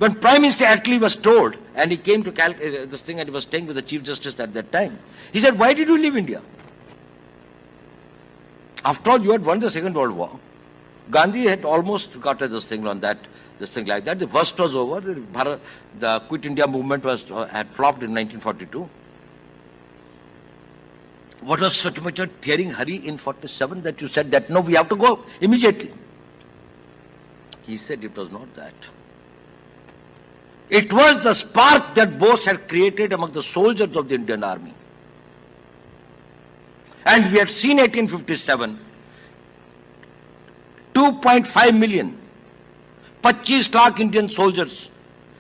When Prime Minister Attlee was told, and he came to this thing and he was staying with the Chief Justice at that time, he said, why did you leave India? After all, you had won the Second World War. Gandhi had almost got this thing on that, this thing like that. The worst was over. The Quit India movement had flopped in 1942. What was such much a tearing hurry in 47 that you said that, no, we have to go immediately? He said it was not that. It was the spark that Bose had created among the soldiers of the Indian Army. And we had seen 1857, 2.5 million, 25 lakh Indian soldiers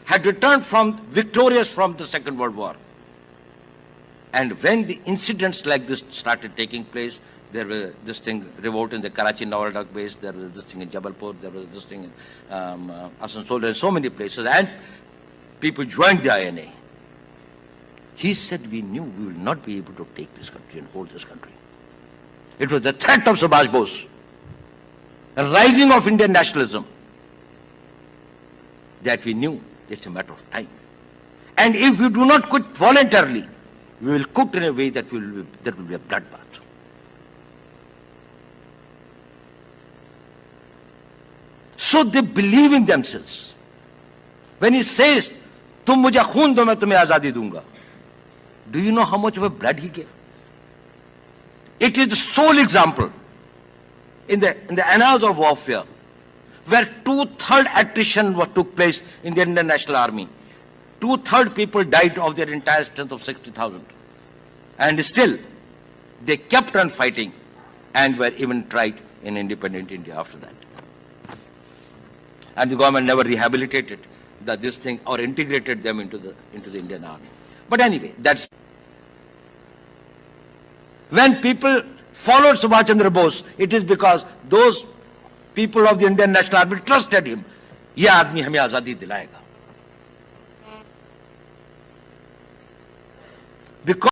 had returned victorious from the Second World War. And when the incidents like this started taking place, there was this thing, revolt in the Karachi Navaldak base, there was this thing in Jabalpur, there was this thing in Asansol, and so many places, and people joined the INA. He said, we knew we will not be able to take this country and hold this country. It was the threat of Subhash Bose, a rising of Indian nationalism, that we knew it's a matter of time. And if we do not quit voluntarily, we will quit in a way that will be a bloodbath. So they believe in themselves. When he says, "Tum mujhe khoon do, main tumhe azadi dunga," do you know how much of a blood he gave? It is the sole example in the annals of warfare where 2/3 attrition took place in the Indian National Army. 2/3 people died of their entire strength of 60,000. And still, they kept on fighting and were even tried in independent India after that. And the government never rehabilitated this thing or integrated them into the Indian Army. But anyway, that's when people followed Subhash Chandra Bose, it is because those people of the Indian National Army trusted him. ये आदमी हमें आजादी दिलाएगा. Because